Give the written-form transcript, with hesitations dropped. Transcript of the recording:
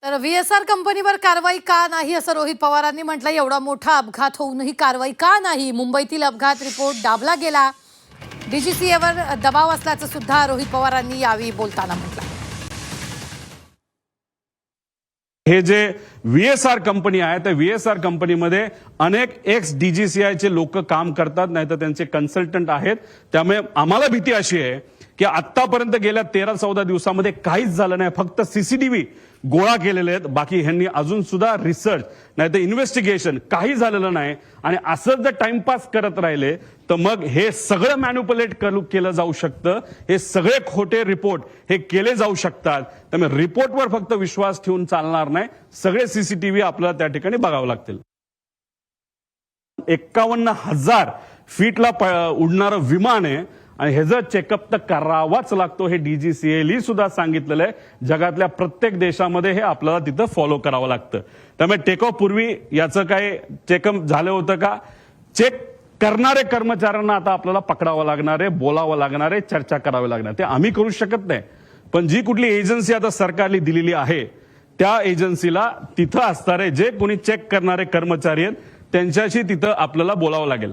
तर व्हीएसआर कंपनीवर कारवाई का नाही असं रोहित पवारांनी म्हटलं। एवढा मोठा अपघात होऊनही कारवाई का नाही? मुंबईतील अपघात रिपोर्ट दाबला गेला। डीजीसीएवर दबाव असल्याचं सुद्धा रोहित पवारांनी यावेळी बोलताना म्हटलं। हे जे व्हीएसआर कंपनी आहे त्या व्हीएसआर कंपनीमध्ये अनेक एक्स डीजीसीआयचे लोक काम करतात, नाहीतर त्यांचे कन्सल्टंट आहेत। त्यामुळे आम्हाला भीती अशी आहे की आतापर्यंत गेल्या 13-14 दिवसांमध्ये काहीच झालं नाही, फक्त सीसीटीव्ही गोळा केलेले आहेत। बाकी ह्यांनी अजून सुद्धा रिसर्च नाहीतर इन्व्हेस्टिगेशन काही झालेलं नाही। आणि असं जर टाइमपास करत राहिले तर मग हे सगळं मॅन्युप्युलेट केलं जाऊ शकतं। हे सगळे खोटे रिपोर्ट हे केले जाऊ शकतात। त्यामुळे रिपोर्टवर फक्त विश्वास ठेवून चालणार नाही, सगळे सीसीटीव्ही आपल्याला त्या ठिकाणी बघावं लागतील। 51,000 फीटला उडणारं विमान आहे आणि ह्याचं चेकअप तर करावाच लागतो। हे डीजीसीएली सुद्धा सांगितलेलं आहे। जगातल्या प्रत्येक देशामध्ये हे आपल्याला तिथं फॉलो करावं लागतं। त्यामुळे टेक ऑफ पूर्वी याचं काय चेकअप झालं होतं का? चेक करणारे कर्मचाऱ्यांना आता आपल्याला पकडावं लागणार आहे, बोलावं लागणार आहे, चर्चा करावी लागणार। ते आम्ही करू शकत नाही, पण जी कुठली एजन्सी आता सरकारने दिलेली आहे त्या एजन्सीला तिथं असणारे जे कोणी चेक करणारे कर्मचारी आहेत त्यांच्याशी तिथं आपल्याला बोलावं लागेल।